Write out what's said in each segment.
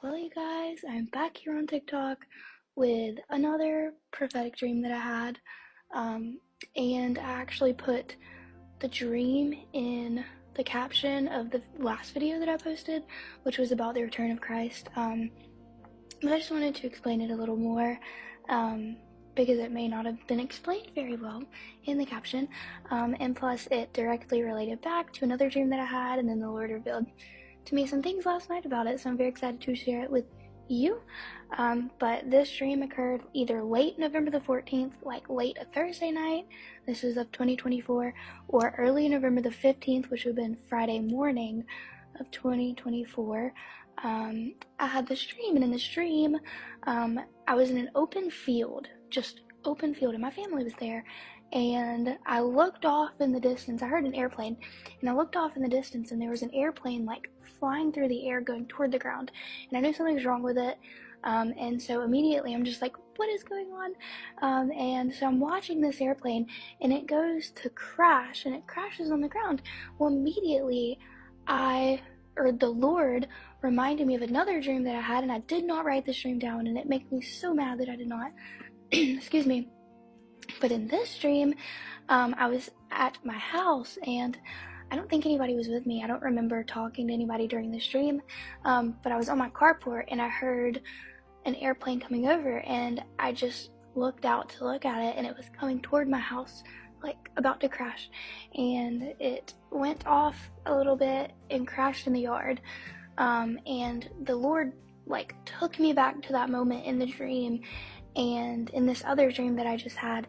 Hello, you guys. I'm back here on TikTok with another prophetic dream that I had. And I actually put the dream in the caption of the last video that I posted, which was about the return of Christ. But I just wanted to explain it a little more because it may not have been explained very well in the caption. And plus, it directly related back to another dream that I had, and then the Lord revealed to me some things last night about it, so I'm very excited to share it with you. But this dream occurred either late November the 14th, like late a Thursday night, this is of 2024, or early November the 15th, which would have been Friday morning of 2024. I had this dream, and in this dream, I was in an open field, just open field, and my family was there. And I looked off in the distance. I heard an airplane, and I looked off in the distance, and there was an airplane like flying through the air going toward the ground, and I knew something was wrong with it. And so immediately I'm just like, what is going on? And so I'm watching this airplane, and it goes to crash, and it crashes on the ground. Well, immediately the Lord reminded me of another dream that I had, and I did not write this dream down, and it makes me so mad that I did not. Excuse me. But in this dream, I was at my house, and I don't think anybody was with me. I don't remember talking to anybody during this dream, but I was on my carport, and I heard an airplane coming over, and I just looked out to look at it, and it was coming toward my house, like about to crash, and it went off a little bit and crashed in the yard, and the Lord like took me back to that moment in the dream and in this other dream that I just had,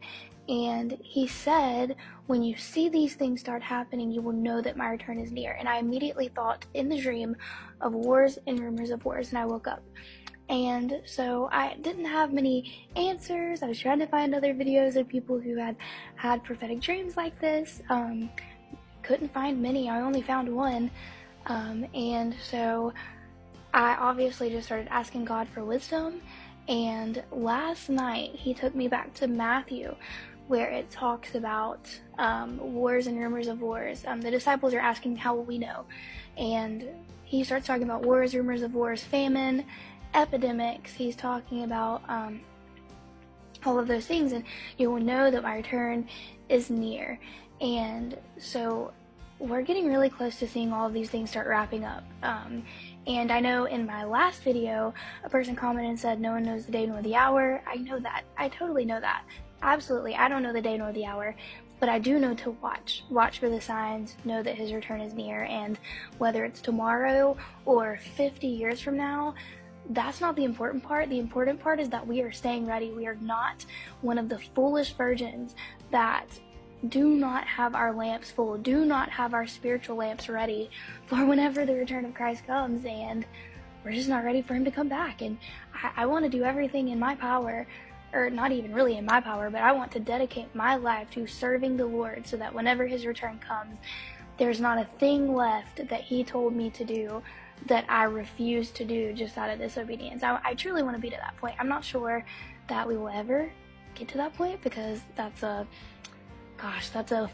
and he said, when you see these things start happening, you will know that my return is near. And I immediately thought in the dream of wars and rumors of wars, and I woke up. And so I didn't have many answers. I was trying to find other videos of people who had prophetic dreams like this. Couldn't find many. I only found one. And so I obviously just started asking God for wisdom. And last night, he took me back to Matthew, where it talks about wars and rumors of wars. The disciples are asking, how will we know? And he starts talking about wars, rumors of wars, famine, epidemics. He's talking about all of those things, and you will know that my return is near. And so we're getting really close to seeing all of these things start wrapping up. And I know in my last video, a person commented and said, no one knows the day nor the hour. I know that. I totally know that. Absolutely. I don't know the day nor the hour, but I do know to watch. Watch for the signs, know that his return is near, and whether it's tomorrow or 50 years from now, that's not the important part. The important part is that we are staying ready. We are not one of the foolish virgins that do not have our lamps full, do not have our spiritual lamps ready for whenever the return of Christ comes, and we're just not ready for him to come back. And I want to do everything in my power, or not even really in my power, but I want to dedicate my life to serving the Lord so that whenever his return comes, there's not a thing left that he told me to do that I refuse to do just out of disobedience. I truly want to be to that point. I'm not sure that we will ever get to that point, because that's a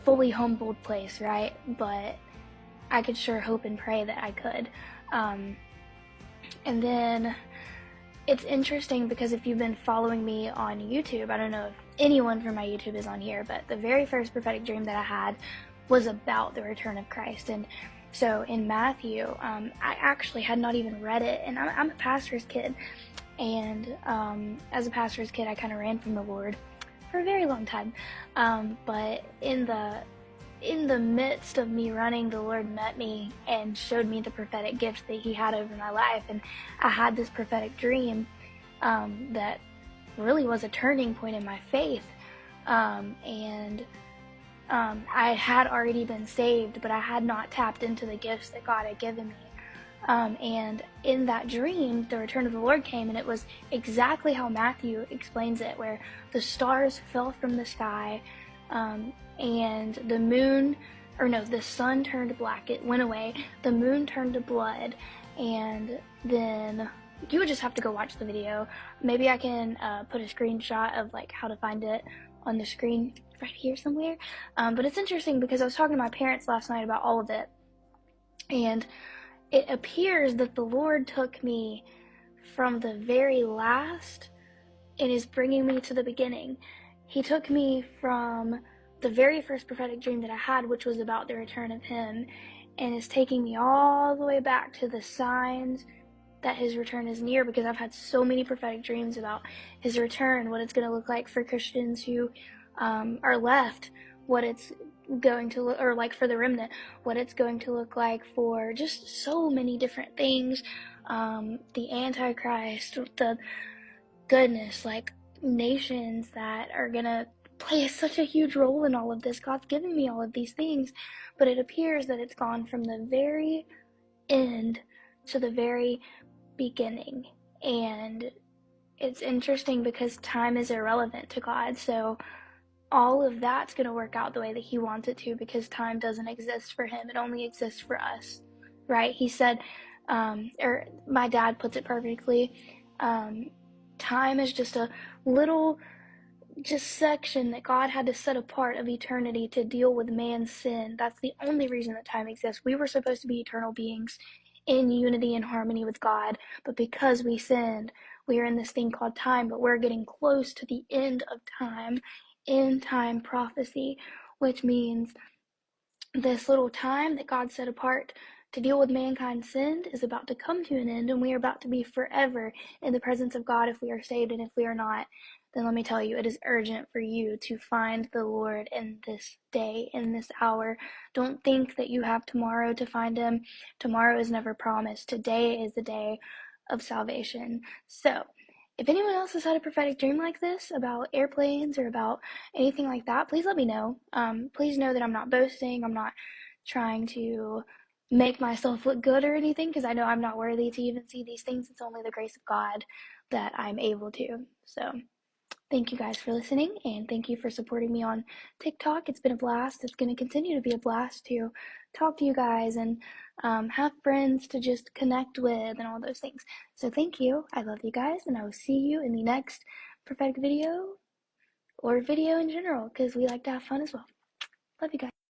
fully humbled place, right? But I could sure hope and pray that I could. And then it's interesting because if you've been following me on YouTube, I don't know if anyone from my YouTube is on here, but the very first prophetic dream that I had was about the return of Christ. And so in Matthew, I actually had not even read it, and I'm a pastor's kid. And as a pastor's kid, I kind of ran from the Lord for a very long time, but in the midst of me running, the Lord met me and showed me the prophetic gift that he had over my life. And I had this prophetic dream that really was a turning point in my faith, and I had already been saved, but I had not tapped into the gifts that God had given me. And in that dream, the return of the Lord came, and it was exactly how Matthew explains it, where the stars fell from the sky, and the sun turned black. It went away. The moon turned to blood, and then you would just have to go watch the video. Maybe I can put a screenshot of like how to find it on the screen right here somewhere. But it's interesting because I was talking to my parents last night about all of it, and it appears that the Lord took me from the very last and is bringing me to the beginning. He took me from the very first prophetic dream that I had, which was about the return of him, and is taking me all the way back to the signs that his return is near, because I've had so many prophetic dreams about his return, what it's going to look like for Christians who are left, what it's going to look, or like for the remnant, what it's going to look like for just so many different things, the Antichrist, the goodness, like nations that are going to play such a huge role in all of this. God's given me all of these things, but it appears that it's gone from the very end to the very beginning. And it's interesting because time is irrelevant to God, so all of that's going to work out the way that he wants it to, because time doesn't exist for him, it only exists for us, right? He said, or my dad puts it perfectly, time is just a little section that God had to set apart of eternity to deal with man's sin. That's the only reason that time exists. We were supposed to be eternal beings in unity and harmony with God, but because we sinned, we are in this thing called time, but we're getting close to the end of time, end time prophecy, which means this little time that God set apart to deal with mankind's sin is about to come to an end, and we are about to be forever in the presence of God if we are saved. And if we are not, then let me tell you, it is urgent for you to find the Lord in this day, in this hour. Don't think that you have tomorrow to find him. Tomorrow is never promised. Today is the day of salvation. So if anyone else has had a prophetic dream like this about airplanes or about anything like that, please let me know. Please know that I'm not boasting. I'm not trying to make myself look good or anything, because I know I'm not worthy to even see these things. It's only the grace of God that I'm able to. So thank you guys for listening, and thank you for supporting me on TikTok. It's been a blast. It's going to continue to be a blast to talk to you guys and have friends to just connect with and all those things. So thank you. I love you guys, and I will see you in the next prophetic video, or video in general, because we like to have fun as well. Love you guys.